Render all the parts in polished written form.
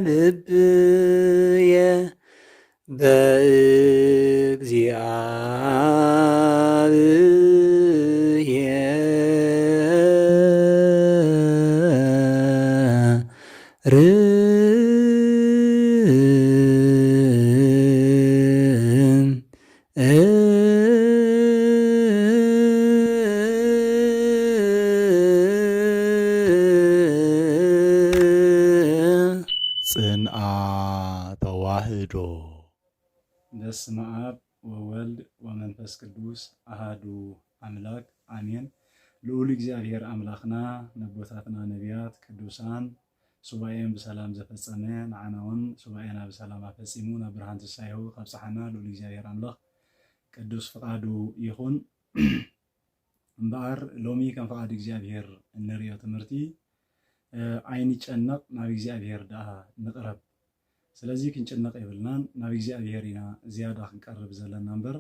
ልብየ በእግዚአብሔር ጽንዓ ተዋህዶ። በስመ አብ ወወልድ ወመንፈስ ቅዱስ አሃዱ አምላክ አሜን። ልዑል እግዚአብሔር አምላኽና ነቦታትና ነቢያት ቅዱሳን ሱባኤን ብሰላም ዘፈጸመ ንዓናውን ሱባኤና ብሰላም አፈጺሙ ናብ ብርሃን ትንሣኤሁ ካብፅሓና ልዑል እግዚአብሔር አምላኽ ቅዱስ ፍቃዱ ይኹን እምበኣር ሎሚ ከም ፍቃድ እግዚአብሔር እንሪኦ ትምህርቲ ኣይንጨነቕ ናብ እግዚአብሔር ደኣ ንቕረብ። ስለዚ ክንጭነቕ የብልናን ናብ እግዚአብሔር ኢና ዝያዳ ክንቀርብ ዘለና እምበር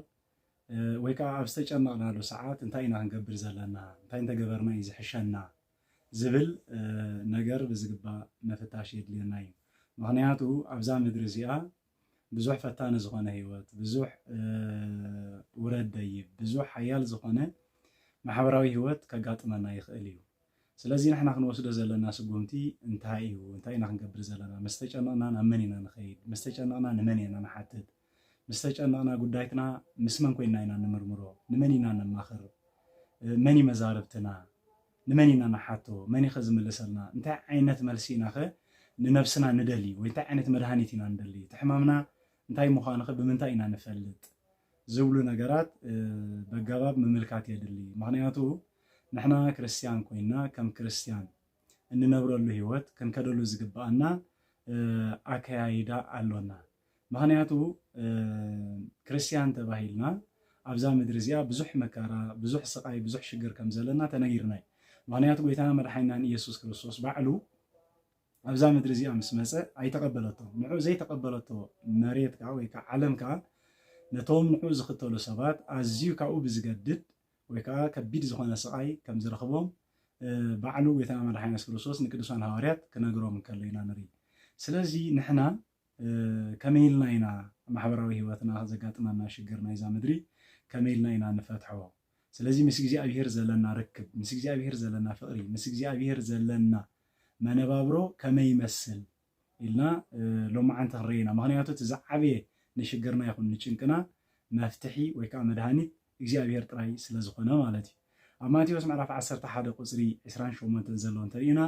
ወይ ከዓ ኣብ ዝተጨነቕናሉ ሰዓት እንታይ ኢና ክንገብር ዘለና እንታይ እንተገበርና እዩ ዝሕሸና ዝብል ነገር ብዝግባእ መፍታሽ የድልየና እዩ። ምክንያቱ ኣብዛ ምድሪ እዚኣ ብዙሕ ፈታኒ ዝኾነ ህይወት፣ ብዙሕ ውረድ ደይብ፣ ብዙሕ ሓያል ዝኾነ ማሕበራዊ ህይወት ከጋጥመና ይኽእል እዩ። ስለዚ ንሕና ክንወስዶ ዘለና ስጉምቲ እንታይ እዩ? እንታይ ኢና ክንገብር ዘለና? መስተጨነቕና ናብ መን ኢና ንኸይድ? መስተጨነቕና ንመን ኢና ንሓትት? መስተጨነቕና ጉዳይትና ምስ መን ኮይና ኢና ንምርምሮ? ንመን ኢና ነማኽር? መን መዛርብትና? ንመን ኢና ንሓቶ? መን ኢኸ ዝምልሰልና? እንታይ ዓይነት መልሲ ኢና ኸ ንነብስና ንደሊ? ወይ እንታይ ዓይነት መድሃኒት ኢና ንደሊ? እቲ ሕማምና እንታይ ምዃኑ ኸ ብምንታይ ኢና ንፈልጥ? ዝብሉ ነገራት በጋባብ ምምልካት የድሊ። ምክንያቱ ንሕና ክርስቲያን ኮይና ከም ክርስቲያን እንነብረሉ ህይወት ክንከደሉ ዝግባአና ኣከያይዳ ኣሎና። ምክንያቱ ክርስቲያን ተባሂልና ኣብዛ ምድሪ እዚኣ ብዙሕ መከራ፣ ብዙሕ ስቃይ፣ ብዙሕ ሽግር ከም ዘለና ተነጊርና እዩ። ምክንያቱ ጎይታና መድሓኒናን ኢየሱስ ክርስቶስ ባዕሉ ኣብዛ ምድሪ እዚኣ ምስ መፀ ኣይተቐበለቶ። ንዑ ዘይተቐበለቶ መሬት ከዓ ወይ ከዓ ዓለም ከዓ ነቶም ንዑ ዝኽተሉ ሰባት ኣዝዩ ካብኡ ብዝገድድ ወይ ከዓ ከቢድ ዝኾነ ስቃይ ከም ዝረኽቦም ባዕሉ ጎይታና መድሓኒና ኢየሱስ ክርስቶስ ንቅዱሳን ሃዋርያት ክነግሮም እንከሎ ኢና ንርኢ። ስለዚ ንሕና ከመይ ኢልና ኢና ማሕበራዊ ህይወትና ዘጋጥመና ሽግር ናይዛ ምድሪ ከመይ ኢልና ኢና ንፈትሖ? ስለዚ ምስ እግዚኣብሔር ዘለና ርክብ፣ ምስ እግዚኣብሔር ዘለና ፍቅሪ፣ ምስ እግዚኣብሔር ዘለና መነባብሮ ከመይ ይመስል ኢልና ሎማዓንቲ ክንርኢና። ምክንያቱ እቲ ዝዓበየ ንሽግርና ይኹን ንጭንቅና መፍትሒ ወይ ከዓ መድሃኒት እግዚኣብሔር ጥራይ ስለ ዝኾነ ማለት እዩ። ኣብ ማቴዎስ ምዕራፍ 11 ቁፅሪ 28 ዘሎ እንተሪኢና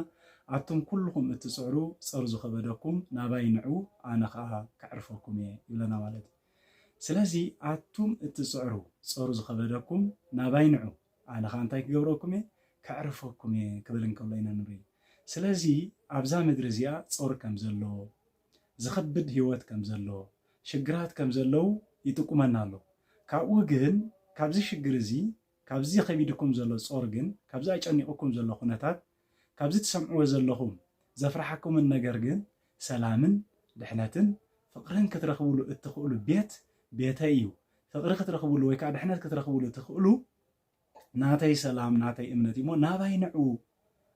ኣቱም ኩልኩም እትፅዕሩ ፀር ዝኸበደኩም ናባይ ንዑ ኣነ ከዓ ከዕርፈኩም እየ ይብለና ማለት እዩ። ስለዚ ኣቱም እትፅዕሩ ፀሩ ዝኸበደኩም ናባይ ንዑ ኣነ ከዓ እንታይ ክገብረኩም እየ ከዕርፈኩም እየ ክብል እንከሎ ኢና ንርኢ። ስለዚ ኣብዛ ምድሪ እዚኣ ፀር ከም ዘሎ፣ ዝኸብድ ህይወት ከም ዘሎ፣ ሽግራት ከም ዘለው ይጥቁመና ኣሎ። ካብኡ ግን ካብዚ ሽግር እዚ ካብዚ ከቢድኩም ዘሎ ፀር ግን ካብዚ ኣጨኒቁኩም ዘሎ ኩነታት ካብዚ ትሰምዕዎ ዘለኹም ዘፍርሐኩምን ነገር ግን ሰላምን ድሕነትን ፍቅርን ክትረኽብሉ እትኽእሉ ቤተይ እዩ። ፍቅሪ ክትረኽብሉ ወይ ከዓ ድሕነት ክትረኽብሉ እትኽእሉ ናተይ ሰላም ናተይ እምነት እሞ ናባይ ንዑ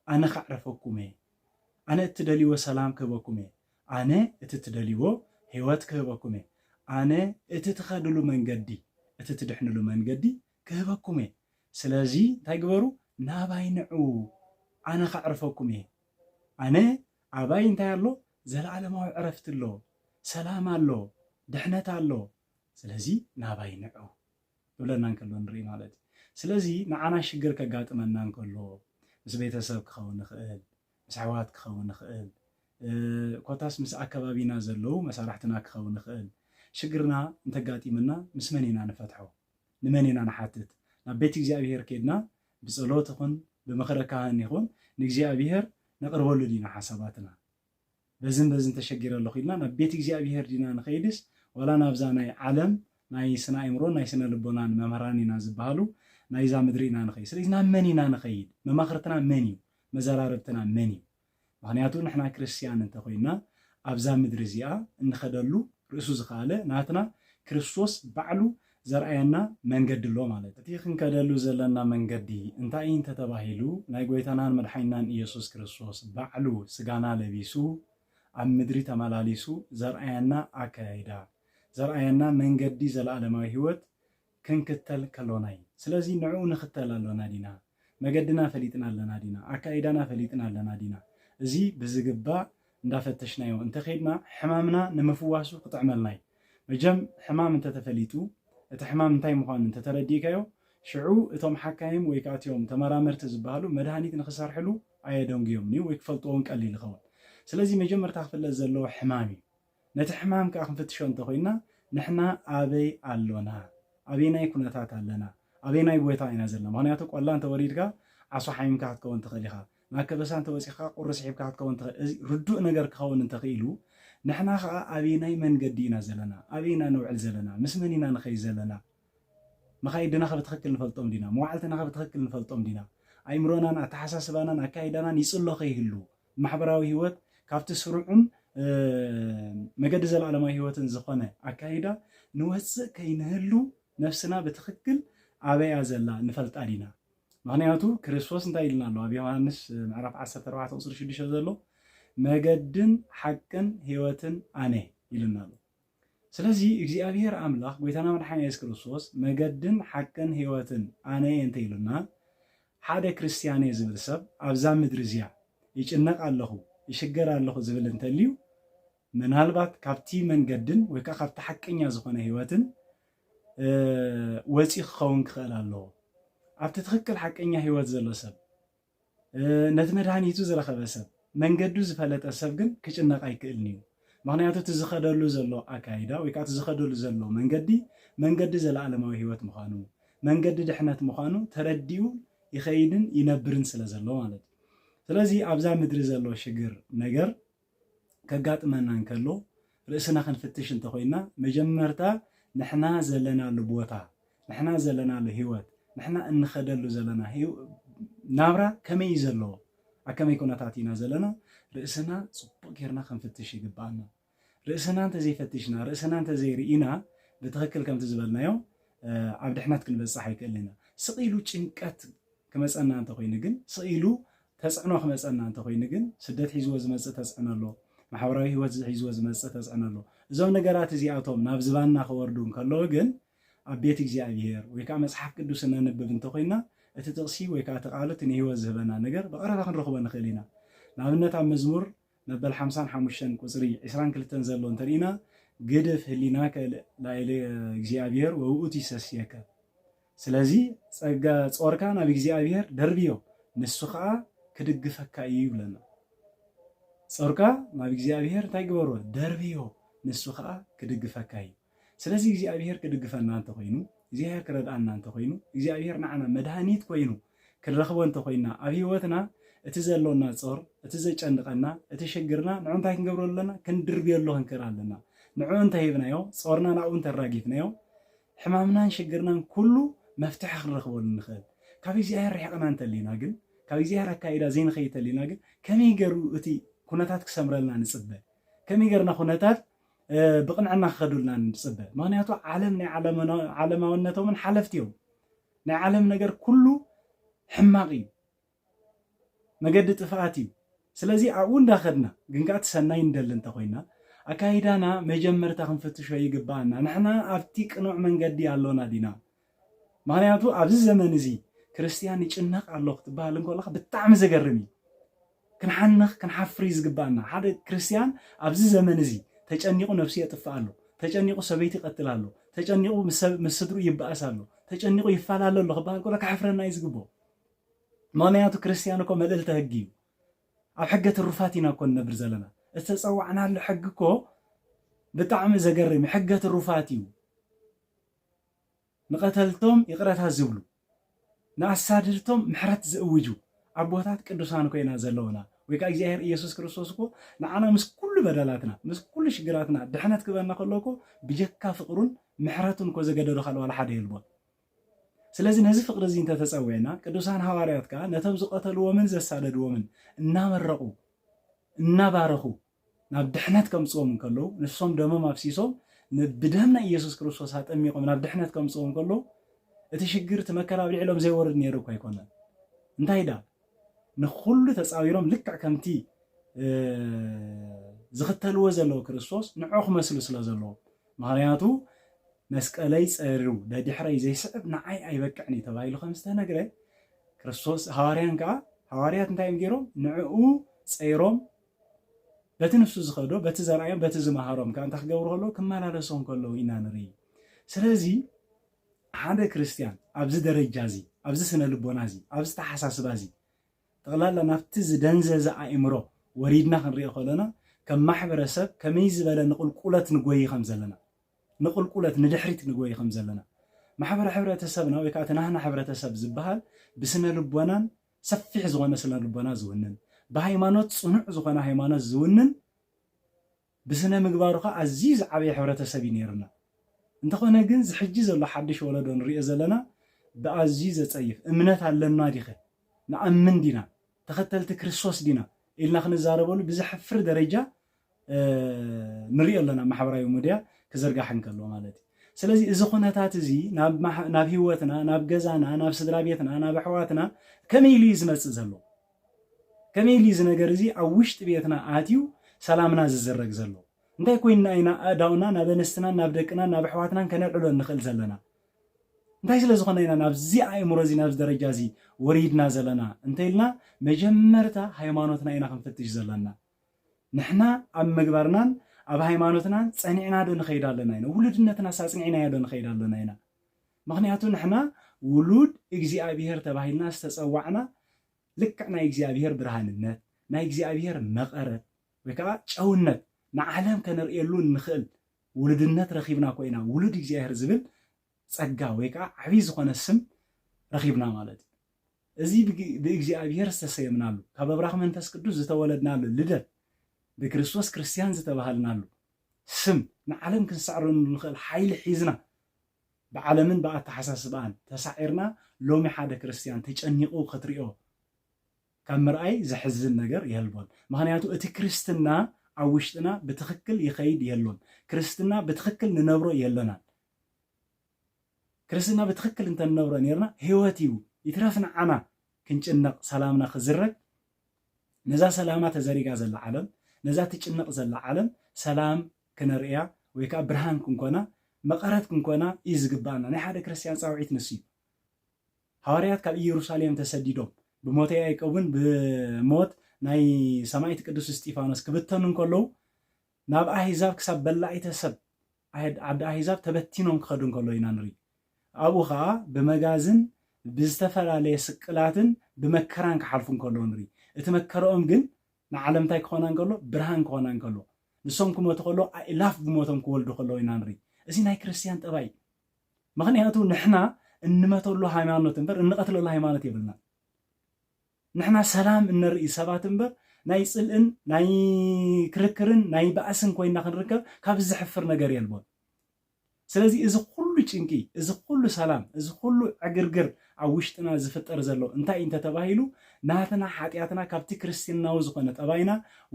ኣነ ካዕረፈኩም እየ። ኣነ እትደልይዎ ሰላም ክህበኩም እየ። ኣነ እቲ እትደልይዎ ህይወት ክህበኩም እየ። ኣነ እቲ ትኸድሉ መንገዲ እቲ ትድሕንሉ መንገዲ ክህበኩም እየ። ስለዚ እንታይ ግበሩ? ናባይ ንዑ ኣነ ካዕርፈኩም እየ። ኣነ ኣባይ እንታይ ኣሎ? ዘለዓለማዊ ዕረፍቲ ኣሎ፣ ሰላም ኣሎ፣ ድሕነት ኣሎ። ስለዚ ናባይ ንዑ ብለና እንከሎ ንርኢ ማለት እዩ። ስለዚ ንዓና ሽግር ከጋጥመና እንከሎ ምስ ቤተሰብ ክኸውን ንኽእል፣ ምስ ኣሕዋት ክኸውን ንኽእል፣ ኮታስ ምስ ኣከባቢና ዘለው መሳርሕትና ክኸውን ንኽእል። ሽግርና እንተጋጢምና ምስ መን ኢና ንፈትሖ? ንመን ኢና ንሓትት? ናብ ቤት እግዚኣብሔር ከድና ብፀሎት ይኹን ብምኽረ ካህን ይኹን ንእግዚኣብሔር ነቕርበሉ ዲና ሓሳባትና በዝን ተሸጊረ ኣለኹ ኢልና ናብ ቤት እግዚኣብሔር ዲና ንኸይድስ ዋላ ናብዛ ናይ ዓለም ናይ ስነ አእምሮ ናይ ስነ ልቦናን መምህራን ኢና ዝበሃሉ ናይዛ ምድሪ ኢና ንኸይድ ስለዚ ናብ መን ኢና ንኸይድ መማኽርትና መን እዩ መዘራርብትና መን እዩ ምክንያቱ ንሕና ክርስቲያን እንተኮይና ኣብዛ ምድሪ እዚኣ እንኸደሉ ርእሱ ዝኻለ ናትና ክርስቶስ ባዕሉ ዘርአየና መንገዲ ኣሎ ማለት እቲ ክንከደሉ ዘለና መንገዲ እንታይ እንተተባሂሉ ናይ ጎይታናን መድሓኒናን ኢየሱስ ክርስቶስ ባዕሉ ስጋና ለቢሱ ኣብ ምድሪ ተመላሊሱ ዘርአየና ኣካይዳ ዘርአየና መንገዲ ዘለኣለማዊ ህይወት ክንክተል ከሎና እዩ ስለዚ ንዕኡ ንኽተል ኣለና ዲና መገድና ፈሊጥና ኣለና ዲና ኣካይዳና ፈሊጥና ኣለና ዲና እዚ ብዝግባእ እንዳፈተሽናዮ እንተኸይድና ሕማምና ንምፍዋሱ ክጥዕመልና እዩ መጀም ሕማም እንተተፈሊጡ እቲ ሕማም እንታይ ምዃኑ እንተተረዲእካዮ ሽዑ እቶም ሓካይም ወይ ከዓ እቶም ተመራመርቲ ዝበሃሉ መድሃኒት ንኽሰርሕሉ ኣየደንግዮም ወይ ክፈልጥዎን ቀሊል ይኸውን ስለዚ መጀመርታ ክፍለጥ ዘለዎ ሕማም እዩ ነቲ ሕማም ከዓ ክንፍትሾ እንተኮይና ንሕና ኣበይ ኣሎና ኣበይናይ ኩነታት ኣለና ኣበይናይ ቦታ ኢና ዘለና ምክንያቱ ቆላ እንተወሪድካ ዓሶ ሓሚምካ ክትከውን ትኽእል ኢኻ ናብ ከበሳ እንተወፂኻ ቁርሲ ሒብካ ክትከውን ትኽእል እዚ ርዱእ ነገር ክኸውን እንተኽኢሉ ንሕና ከዓ ኣበይናይ መንገዲ ኢና ዘለና ኣበይና ንውዕል ዘለና ምስ መን ኢና ንኸይድ ዘለና መኻይድና ብትኽክል ንፈልጦም ዲና መዋዕልትና ብትኽክል ንፈልጦም ዲና ኣእምሮናን ኣተሓሳስባናን ኣካይዳናን ይፅሎ ከይህሉ ማሕበራዊ ህይወት ካብቲ ስሩዑን መገዲ ዘለኣለማዊ ህይወትን ዝኾነ ኣካይዳ ንወፅእ ከይንህሉ ነፍስና ብትኽክል ኣበያ ዘላ ንፈልጣ ዲና ምክንያቱ ክርስቶስ እንታይ ኢልና ኣሎ ኣብ ዮሃንስ ምዕራፍ 14 ቁፅሪ 6 ዘሎ መገድን ሓቅን ህይወትን ኣነ ኢልና ኣሎ ስለዚ እግዚአብሔር ኣምላኽ ጎይታና መድሓኒና ኢየሱስ ክርስቶስ መገድን ሓቅን ህይወትን ኣነ እንተ ኢሉና ሓደ ክርስቲያን ዝብል ሰብ ኣብዛ ምድሪ እዚኣ ይጭነቕ ኣለኹ ይሽገር ኣለኹ ዝብል እንተልዩ ምናልባት ካብቲ መንገድን ወይ ከዓ ካብቲ ሓቀኛ ዝኾነ ህይወትን ወፂ ክኸውን ክኽእል ኣለዎ ኣብቲ ትኽክል ሓቀኛ ህይወት ዘሎ ሰብ ነቲ መድሃኒቱ ዝረኸበ ሰብ መንገዱ ዝፈለጠ ሰብ ግን ክጭነቕ ኣይክእልን እዩ ምክንያቱ እቲ ዝኸደሉ ዘሎ ኣካይዳ ወይ ከዓ እቲ ዝኸደሉ ዘሎ መንገዲ ዘለኣለማዊ ህይወት ምዃኑ መንገዲ ድሕነት ምዃኑ ተረዲኡ ይኸይድን ይነብርን ስለ ዘሎ ማለት እዩ ስለዚ ኣብዛ ምድሪ ዘሎ ሽግር ነገር ከጋጥመና እንከሎ ርእስና ክንፍትሽ እንተኮይና መጀመርታ ንሕና ዘለናሉ ቦታ ንሕና ዘለናሉ ህይወት ንሕና እንኸደሉ ዘለና ናብራ ከመይ ዘለዎ ኣብ ከመይ ኩነታት ኢና ዘለና ርእስና ፅቡቅ ጌርና ክንፍትሽ ይግባአና ርእስና እንተዘይፈትሽና ርእስና እንተዘይርኢና ብትኽክል ከምቲ ዝበልናዮ ኣብ ድሕነት ክንበፅሕ ኣይክእልና ስቂሉ ጭንቀት ክመፀና እንተኮይኑ ግን ስቂሉ ተፅዕኖ ክመፀና እንተኮይኑ ግን ስደት ሒዝዎ ዝመፅእ ተፅዕኖ ኣሎ ማሕበራዊ ህይወት ሒዝዎ ዝመፅእ ተፅዕኖ ኣሎ እዞም ነገራት እዚኣቶም ናብ ዝባና ክወርዱ እንከለዎ ግን ኣብ ቤት እግዚኣብሔር ወይ ከዓ መፅሓፍ ቅዱስ ነንብብ እንተኮይና እቲ ጥቕሲ ወይ ከዓ ተቃሉ እቲ ንህይወት ዝህበና ነገር ብቐረባ ክንረኽቦ ንኽእል ኢና ንኣብነት ኣብ መዝሙር መበል 55 ቁፅሪ 22 ዘሎ እንተሪኢና ግድፍ ህሊናከ ላዕለ እግዚኣብሔር ወውእቱ ይሰስየከ ስለዚ ፀጋ ጾርካ ናብ እግዚኣብሔር ደርብዮ ንሱ ከዓ ክድግፈካ እዩ ይብለና ጾርካ ናብ እግዚኣብሔር እንታይ ግበሮ ደርብዮ ንሱ ከዓ ክድግፈካ እዩ ስለዚ እግዚኣብሔር ክድግፈና እንተኮይኑ እግዚአብሔር ክረዳእና እንተኮይኑ እግዚአብሔር ንዓና መድሃኒት ኮይኑ ክንረኽቦ እንተኮይና ኣብ ህይወትና እቲ ዘሎና ጾር እቲ ዘጨንቀና እቲ ሽግርና ንዑ እንታይ ክንገብሮ ኣለና ክንድርብየሎ ክንክእል ኣለና ንዑ እንተሂብናዮ ጾርና ናብኡ እንተራጊፍናዮ ሕማምናን ሽግርናን ኩሉ መፍትሒ ክንረኽበሉ ንኽእል ካብ እግዚአብሔር ርሒቕና እንተሊና ግን ካብ እግዚአብሔር ኣካይዳ ዘይንኸይድ እንተሊና ግን ከመይ ገይሩ እቲ ኩነታት ክሰምረልና ንፅበ ከመይ ገርና ኩነታት ብቕንዕና ክኸዱልና ንፅበ ምክንያቱ ዓለም ናይ ዓለማውነቶምን ሓለፍቲ እዮም ናይ ዓለም ነገር ኩሉ ሕማቕ እዩ መገዲ ጥፍኣት እዩ ስለዚ ኣብኡ እንዳኸድና ግን ከዓ እቲ ሰናይ እንደሊ እንተኮይና ኣካይዳና መጀመርታ ክንፍትሾ ይግባአና ንሕና ኣብቲ ቅኑዕ መንገዲ ኣሎና ዲና ምክንያቱ ኣብዚ ዘመን እዚ ክርስቲያን ይጭነቕ ኣሎ ክትበሃል እንከለካ ብጣዕሚ ዘገርም እዩ ክንሓንኽ ክንሓፍሪ ዝግባአና ሓደ ክርስቲያን ኣብዚ ዘመን እዚ ተጨኒቁ ነፍሲ የጥፍእ ኣሎ ተጨኒቁ ሰበይቲ ይቀትል ኣሎ ተጨኒቁ ምስ ስድሩ ይበኣስ ኣሎ ተጨኒቁ ይፈላለ ኣሎ ክበሃል ከሎ ካሕፍረና እዩ ዝግብኦ ምክንያቱ ክርስቲያን እኮ መልእልቲ ሕጊ እዩ ኣብ ሕገ ትሩፋት ኢና እኮ ንነብር ዘለና እቲ ተፀዋዕናሉ ሕጊ እኮ ብጣዕሚ ዘገርም ሕገ ትሩፋት እዩ ንቀተልቶም ይቕረታት ዝብሉ ንኣሳድድቶም ምሕረት ዝእውጁ ኣቦታት ቅዱሳን ኮይና ዘለውና ወይ ከዓ እግዚአብሔር ኢየሱስ ክርስቶስ እኮ ንዓና ምስ ኩሉ በደላትና ምስ ኩሉ ሽግራትና ድሕነት ክበና ከለኮ ብጀካ ፍቅሩን ምሕረቱን እኮ ዘገደዶ ካልዋላ ሓደ የልቦን። ስለዚ ነዚ ፍቅሪ እዚ እንተተፀዊዕና ቅዱሳን ሐዋርያት ከዓ ነቶም ዝቀተልዎምን ዘሳደድዎምን እናመረቁ እናባረኹ ናብ ድሕነት ከምፅዎም ከለው ንሶም ደሞም አፍሲሶም ብደምና ኢየሱስ ክርስቶስ አጠሚቆም ናብ ድሕነት ከምፅዎም ከለው እቲ ሽግር እቲ መከራ ብልዕሎም ዘይወርድ ነይሩ እኮ ኣይኮነን። እንታይ ዳ ንኩሉ ተፃዊሮም ልክዕ ከምቲ ዝኽተልዎ ዘለዎ ክርስቶስ ንዑ ክመስሉ ስለ ዘለዎ ምክንያቱ መስቀለይ ፀሪሩ ደድሕረይ ዘይስዕብ ንዓይ ኣይበቅዕኒ ተባሂሉ ከም ዝተነግረ ክርስቶስ ሐዋርያት እንታይ እዮም ገይሮም ንዕኡ ፀይሮም በቲ ንፍሱ ዝኸዶ በቲ ዘርአዮም በቲ ዝመሃሮም ከዓ እንታይ ክገብሩ ከለዉ ክመላለሶም ከለዉ ኢና ንርኢ። ስለዚ ሓደ ክርስቲያን ኣብዚ ደረጃ እዚ ኣብዚ ስነ ልቦና እዚ ኣብዚ ተሓሳስባ እዚ ጠቕላላ ናብቲ ዝደንዘዘ ኣእምሮ ወሪድና ክንሪኦ ከለና ከም ማሕበረሰብ ከመይ ዝበለ ንቁልቁለት ንጎይ ከም ዘለና ንቁልቁለት ንድሕሪት ንጎይ ከም ዘለና ማሕበረ ሕብረተሰብና ወይ ከዓ እቲ ናህና ሕብረተሰብ ዝበሃል ብስነ ልቦናን ሰፊሕ ዝኾነ ስነ ልቦና ዝውንን ብሃይማኖት ፅኑዕ ዝኾነ ሃይማኖት ዝውንን ብስነ ምግባሩ ከዓ ኣዝዩ ዝዓበየ ሕብረተሰብ እዩ ነይርና። እንተኾነ ግን ዝሕጂ ዘሎ ሓድሽ ወለዶ ንሪኦ ዘለና ብኣዝዩ ዘፀይፍ እምነት ኣለና ዲኸ ንኣምን ዲና ተኸተልቲ ክርስቶስ ዲና ኢልና ክንዛረበሉ ብዝሕፍር ደረጃ ንሪኦ ኣለና ማሕበራዊ ሚድያ ክዝርጋሕ እንከሎ ማለት እዩ። ስለዚ እዚ ኩነታት እዚ ናብ ሂወትና ናብ ገዛና ናብ ስድራ ቤትና ናብ ኣሕዋትና ከመይ ኢሉ ዝመፅእ ዘሎ ከመይ ኢሉ እዚ ነገር እዚ ኣብ ውሽጢ ቤትና ኣትዩ ሰላምና ዝዝረግ ዘሎ እንታይ ኮይንና ኢና ኣእዳውና ናብ ኣንስትና ናብ ደቅና ናብ ኣሕዋትናን ከነልዕሎ ንኽእል ዘለና እንታይ ስለ ዝኾነ ኢና ናብዚ ኣእምሮ እዚ ናብዚ ደረጃ እዚ ወሪድና ዘለና እንተኢልና መጀመርታ ሃይማኖትና ኢና ክንፍትሽ ዘለና ንሕና ኣብ ምግባርናን ኣብ ሃይማኖትናን ፀኒዕና ዶ ንኸይድ ኣለና ኢና ውሉድነትና ሳፅኒዕና ዶ ንኸይድ ኣለና ኢና ምክንያቱ ንሕና ውሉድ እግዚኣብሔር ተባሂልና ዝተፀዋዕና ልክዕ ናይ እግዚኣብሔር ብርሃንነት ናይ እግዚኣብሔር መቐረት ወይ ከዓ ጨውነት ንዓለም ከነርእየሉ ንኽእል ውሉድነት ረኺብና ኮይና ውሉድ እግዚኣብሔር ዝብል ፀጋ ወይ ከዓ ዓብይ ዝኾነ ስም ረኺብና ማለት እዩ። እዚ ብእግዚኣብሔር ዝተሰየምናሉ ካብ ኣብራኽ መንፈስ ቅዱስ ዝተወለድናሉ ልደት ብክርስቶስ ክርስቲያን ዝተባሃልናሉ ስም ንዓለም ክንሳዕረሉ ንኽእል ሓይሊ ሒዝና ብዓለምን ብኣተሓሳስባን ተሳዒርና ሎሚ ሓደ ክርስቲያን ተጨኒቑ ክትሪኦ ካብ ምርኣይ ዘሕዝን ነገር የልቦን። ምክንያቱ እቲ ክርስትና ኣብ ውሽጥና ብትክክል ይኸይድ የሎን ክርስትና ብትክክል ንነብሮ የለናን ክርስትና ብትክክል እንተንነብሮ ነርና ህይወት እዩ ይትረፍ ንዓና ክንጭነቕ ሰላምና ክዝረግ ነዛ ሰላማ ተዘሪጋ ዘላ ዓለም ነዛ ትጭነቕ ዘላ ዓለም ሰላም ክነርእያ ወይ ከዓ ብርሃን ክንኮና መቐረት ክንኮና እዩ ዝግባአና ናይ ሓደ ክርስቲያን ፃውዒት ንሱ እዩ። ሐዋርያት ካብ ኢየሩሳሌም ተሰዲዶም ብሞተይ ኣይቀቡን ብሞት ናይ ሰማዕቲ ቅዱስ እስጢፋኖስ ክብተኑ ከለዉ ናብ ኣህዛብ ክሳብ በላዒተ ሰብ ዓዲ ኣህዛብ ተበቲኖም ክኸዱ ከለዉ ኢና ንርኢ። ኣብኡ ከዓ ብመጋዝን ብዝተፈላለየ ስቅላትን ብመከራን ክሓልፉ ከለዉ ንርኢ። እቲ መከረኦም ግን ንዓለም እንታይ ክኾና ከሎ ብርሃን ክኾና ከሎ ንሶም ክመቱ ከሎ ኣእላፍ ብሞቶም ክወልዱ ከለዉ ኢና ንርኢ። እዚ ናይ ክርስቲያን ጠባይ ምክንያቱ ንሕና እንመተሉ ሃይማኖት እምበር እንቐትለሉ ሃይማኖት የብልና ንሕና ሰላም እንርኢ ሰባት እምበር ናይ ፅልእን ናይ ክርክርን ናይ በእስን ኮይና ክንርከብ ካብ ዝሕፍር ነገር የልቦን። ስለዚ እዚ ኩሉ ጭንቂ እዚ ኩሉ ሰላም እዚ ኩሉ ዕግርግር ኣብ ውሽጥና ዝፍጠር ዘሎ እንታይ እንተተባሂሉ ናትና ሓጢኣትና ካብቲ ክርስትናዊ ዝኾነ ጠባይና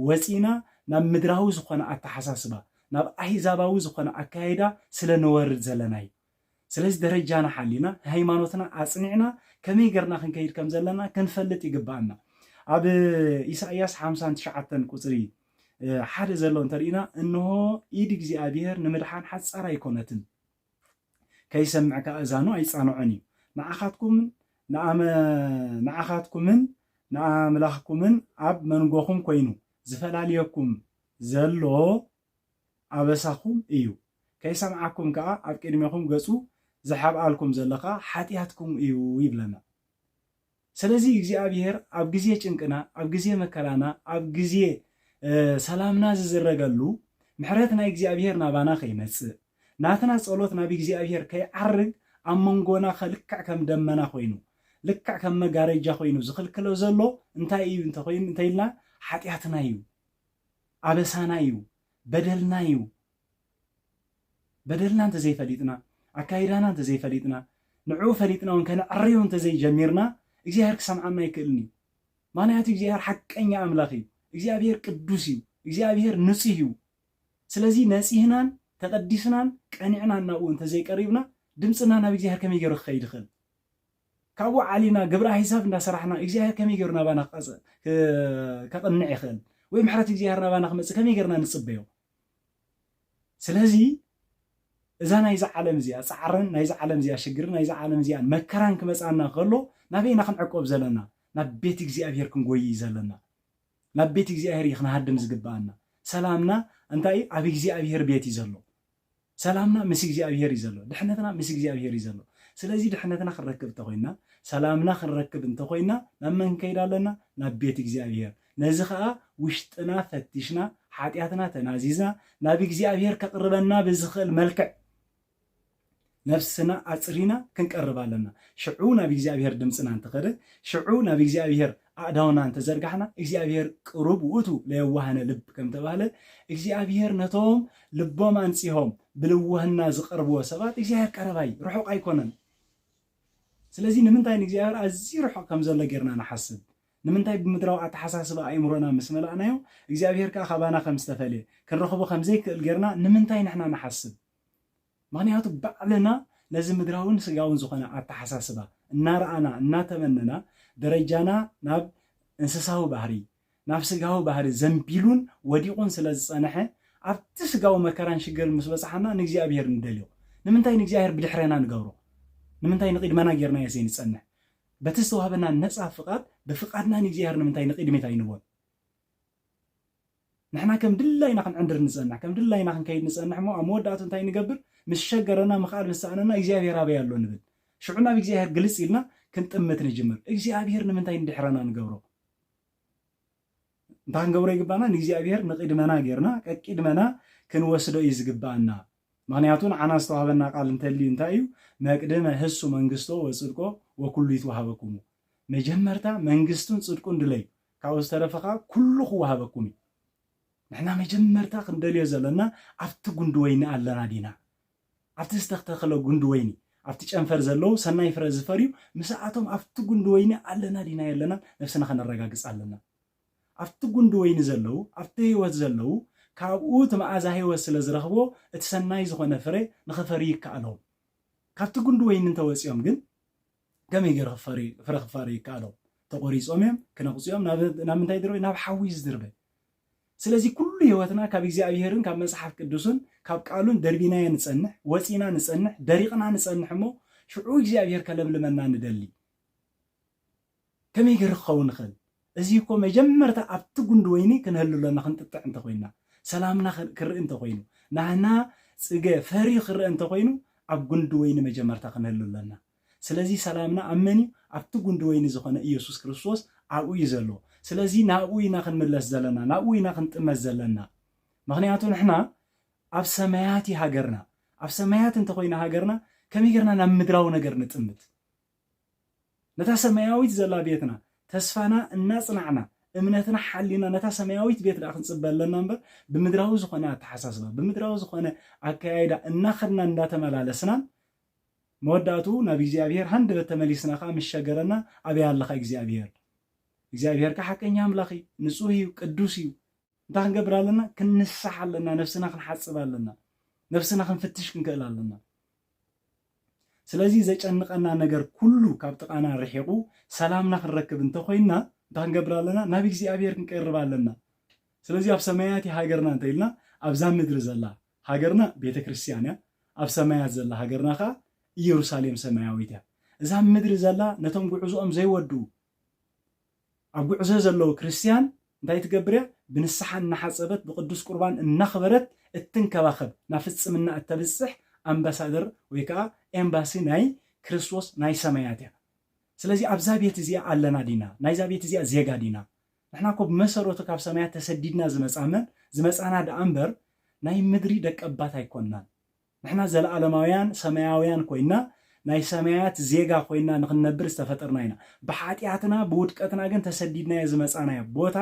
ወፂና ናብ ምድራዊ ዝኾነ ኣተሓሳስባ ናብ ኣህዛባዊ ዝኾነ ኣካይዳ ስለ ንወርድ ዘለና እዩ። ስለዚ ደረጃና ሓሊና ሃይማኖትና ኣፅኒዕና ከመይ ገርና ክንከይድ ከም ዘለና ክንፈልጥ ይግባአና። ኣብ ኢሳይያስ 59 ቁፅሪ ሓደ ዘሎ እንተሪእና እንሆ ኢድ እግዚኣብሔር ንምድሓን ሓፃር ኣይኮነትን ከይሰምዕካ እዛኑ ኣይፃንዖን እዩ ንዓኻትኩምን ንኣምላኽኩምን ኣብ መንጎኹም ኮይኑ ዝፈላለየኩም ዘሎ ኣበሳኹም እዩ ከይሰምዓኩም ከዓ ኣብ ቅድሜኹም ገፁ ዝሓብኣልኩም ዘለካ ሓጢኣትኩም እዩ ይብለና። ስለዚ እግዚኣብሔር ኣብ ግዜ ጭንቅና ኣብ ግዜ መከራና ኣብ ግዜ ሰላምና ዝዝረገሉ ምሕረት ናይ እግዚኣብሔር ናባና ከይመፅእ ናትና ጸሎት ናብ እግዚኣብሔር ከይዓርግ ኣብ መንጎና ልክዕ ከም ደመና ኮይኑ ልክዕ ከም መጋረጃ ኮይኑ ዝኽልክሎ ዘሎ እንታይ እዩ እንተኢልና ሓጢያትና እዩ ኣበሳና እዩ በደልና እዩ በደልና እንተ ዘይፈሊጥና ኣካይዳና እንተ ዘይፈሊጥና ንዑ ፈሊጥና እውን ከነዕርዮ እንተ ዘይጀሚርና እግዚአብሔር ክሰምዓና ይክእልኒ ማንያቱ እግዚአብሔር ሓቀኛ ኣምላኽ እዩ እግዚአብሔር ቅዱስ እዩ እግዚአብሔር ንጹህ እዩ ስለዚ ነጺህናን ተቀዲስናን ቀኒዕና እናኡ እንተ ዘይቀሪብና ድምፅና ናብ እግዚአብሔር ከመይ ገይሩ ክኸይድ ይኽእል ካብኡ ዓሊና ግብረ ሂሳብ እንዳሰራሕና እግዚአብሔር ከመይ ገይሩ ናባና ከቕንዕ ይኽእል ወይ ምሕረት እግዚአብሔር ናባና ክመፅእ ከመይ ገይርና ንፅበዮ ስለዚ እዛ ናይዛ ዓለም እዚኣ ፃዕርን ናይዛ ዓለም እዚኣ ሽግርን ናይዛ ዓለም እዚኣ መከራን ክመፃና ከሎ ናበይና ክንዕቆብ ዘለና ናብ ቤት እግዚአብሔር ክንጎይ ዘለና ናብ ቤት እግዚአብሔር ክንሃድም ዝግባአና ሰላምና እንታይ ኣብ እግዚአብሔር ቤት እዩ ዘሎ ሰላምና ምስ እግዚአብሔር እዩ ዘሎ ድሕነትና ምስ እግዚአብሔር እዩ ዘሎ ስለዚ ድሕነትና ክንረክብ እንተኮይና ሰላምና ክንረክብ እንተኮይና ናብ መን ከይድ ኣለና ናብ ቤት እግዚአብሔር ነዚ ከዓ ውሽጥና ፈቲሽና ሓጢያትና ተናዚዝና ናብ እግዚአብሔር ከቅርበና ብዝኽእል መልክዕ ነፍስና ኣፅሪና ክንቀርብ ኣለና ሽዑ ናብ እግዚአብሔር ድምፅና እንተኸደ ሽዑ ናብ እግዚአብሔር ኣእዳውና እንተዘርጋሕና እግዚአብሔር ቅሩብ ውእቱ ለየዋህነ ልብ ከም ተባህለ እግዚአብሔር ነቶም ልቦም አንጽሖም ብልውህና ዝቐርብዎ ሰባት እግዚአብሔር ቀረባይ ርሑቕ ኣይኮነን ስለዚ ንምንታይ ንእግዚአብሔር ኣዝዩ ርሑቕ ከም ዘሎ ጌርና ንሓስብ ንምንታይ ብምድራዊ ኣተሓሳስባ ኣእምሮና ምስ መላእናዮ እግዚአብሔር ከዓ ካባና ከም ዝተፈልየ ክንረኽቦ ከም ዘይክእል ጌርና ንምንታይ ንሕና ንሓስብ ምክንያቱ ባዕልና ነዚ ምድራውን ስጋውን ዝኾነ ኣተሓሳስባ እናረኣና እናተመነና ደረጃና ናብ እንስሳዊ ባህሪ ናብ ስጋዊ ባህሪ ዘንቢሉን ወዲቁን ስለ ዝፀንሐ ኣብቲ ስጋዊ መከራን ሽግርን ምስ በፅሓና ንእግዚአብሔር ንደልዮ ንምንታይ ንእግዚአብሔር ብድሕረና ንገብሮ ንምንታይ ንቅድመና ጌርና የሰይ ንፀንሕ በቲ ዝተዋህበና ነፃ ፍቃድ ብፍቃድና ንእግዚአብሔር ንምንታይ ንቅድሚት ኣይንቦን ንሕና ከም ድላይና ክንዕንድር ንፀንሕ ከም ድላይና ክንከይድ ንፀንሕ ሞ ኣብ መወዳእቱ እንታይ ንገብር ምስ ሸገረና ምኽኣል ምሳኣነና እግዚአብሔር ኣበይ ኣሎ ንብል ሽዑ ናብ እግዚአብሔር ግልፅ ኢልና ክንጥምት ንጅምር እግዚአብሔር ንምንታይ ንድሕረና ንገብሮ እንታይ ክንገብሮ ይግባና ንእግዚአብሔር ንቅድመና ጌርና ቀቂድመና ክንወስዶ እዩ ዝግባአና ምክንያቱ ንዓና ዝተዋህበና ቃል እንተልዩ እንታይ እዩ መቅድመ ህሱ መንግስቶ ወፅድቆ ወኩሉ ይትዋሃበኩም መጀመርታ መንግስቱን ፅድቁን ድለዩ ካብኡ ዝተረፈኻ ኩሉ ክወሃበኩም እዩ ንሕና መጀመርታ ክንደልዮ ዘለና ኣብቲ ጉንዲ ወይኒ ኣለና ዲና ኣብቲ ዝተተኸለ ጉንዲ ወይኒ ኣብቲ ጨንፈር ዘለው ሰናይ ፍረ ዝፈርዩ ምስኣቶም ኣብቲ ጉንዲ ወይኒ ኣለና ዲና የለና ነፍስና ከነረጋግፅ ኣለና ኣብቲ ጉንዲ ወይኒ ዘለው ኣብቲ ህይወት ዘለው ካብኡ ትመዓዛ ህይወት ስለ ዝረኽቦ እቲ ሰናይ ዝኾነ ፍረ ንኽፈሪ ይከኣሎም ካብቲ ጉንዲ ወይኒ እንተወፂኦም ግን ከመይ ገይሩ ፍረ ክፈሪ ይከኣሎም ተቆሪፆም እዮም ክነቕፅኦም ናብ ምንታይ ድርበ ናብ ሓዊ ዝድርበ ስለዚ ኩሉ ህይወትና ካብ እግዚአብሔርን ካብ መጽሓፍ ቅዱስን ካብ ቃሉን ደርቢናየ ንጸንሕ ወፂና ንጸንሕ ደሪቕና ንጸንሕ ሞ ሽዑ እግዚአብሔር ከለምልመና ንደሊ ከመይ ገይሩ ክኸውን ንኽእል እዚ እኮ መጀመርታ ኣብቲ ጉንዲ ወይኒ ክንህልለና ክንጥጥዕ እንተኮይና ሰላምና ክርኢ እንተኮይኑ ናህና ፅገ ፈሪ ክርኢ እንተኮይኑ ኣብ ጉንዲ ወይኒ መጀመርታ ክንህልለና ስለዚ ሰላምና ኣብ መን እዩ ኣብቲ ጉንዲ ወይኒ ዝኾነ ኢየሱስ ክርስቶስ ኣብኡ እዩ ዘሎ ስለዚ ናብኡ ኢና ክንምለስ ዘለና ናብኡ ኢና ክንጥመት ዘለና ምክንያቱ ንሕና ኣብ ሰማያት ሃገርና ኣብ ሰማያት እንተኮይና ሃገርና ከመይ ጌርና ናብ ምድራዊ ነገር ንጥምት ነታ ሰማያዊት ዘላ ቤትና ተስፋና እናጽናዕና እምነትና ሓሊና ነታ ሰማያዊት ቤት ዳ ክንጽበ ኣለና እምበር ብምድራዊ ዝኾነ ኣተሓሳስባ ብምድራዊ ዝኾነ ኣካያይዳ እናኸድና እንዳተመላለስና መወዳእቱ ናብ እግዚአብሔር ሃንድ በተመሊስና ከዓ ምሸገረና ኣበይ ኣለኻ እግዚአብሔር ከሓቀኛ ኣምላኽ ንጹህ እዩ ቅዱስ እዩ እንታይ ክንገብር ኣለና ክንንሳሕ ኣለና ነፍስና ክንሓጽብ ኣለና ነፍስና ክንፍትሽ ክንክእል ኣለና ስለዚ ዘጨንቀና ነገር ኩሉ ካብ ጥቃና ርሒቁ ሰላምና ክንረክብ እንተኮይና እንታይ ክንገብር ኣለና ናብ እግዚአብሔር ክንቀርብ ኣለና ስለዚ ኣብ ሰማያት ሃገርና እንተኢልና ኣብዛ ምድሪ ዘላ ሃገርና ቤተ ክርስቲያን እያ ኣብ ሰማያት ዘላ ሃገርና ከዓ ኢየሩሳሌም ሰማያዊት እያ እዛ ምድሪ ዘላ ነቶም ጉዕዞኦም ዘይወዱ ኣብ ጉዕዞ ዘለው ክርስቲያን እንታይ ትገብር እያ ብንስሓ እናሓፀበት ብቅዱስ ቁርባን እናኽበረት እትንከባኸብ ናብ ፍፅምና እተብፅሕ ኣምባሳደር ወይ ከዓ ኤምባሲ ናይ ክርስቶስ ናይ ሰማያት እያ ስለዚ ኣብዛ ቤት እዚኣ ኣለና ዲና ናይዛ ቤት እዚኣ ዜጋ ዲና ንሕና እኮ ብመሰረቱ ካብ ሰማያት ተሰዲድና ዝመፃና ደኣ እምበር ናይ ምድሪ ደቀባት ኣይኮንናን ንሕና ዘለኣለማውያን ሰማያውያን ኮይና ናይ ሰማያት ዜጋ ኮይና ንክንነብር ዝተፈጠርና ኢና ብሓጢያትና ብውድቀትና ግን ተሰዲድና ዝመፃና ቦታ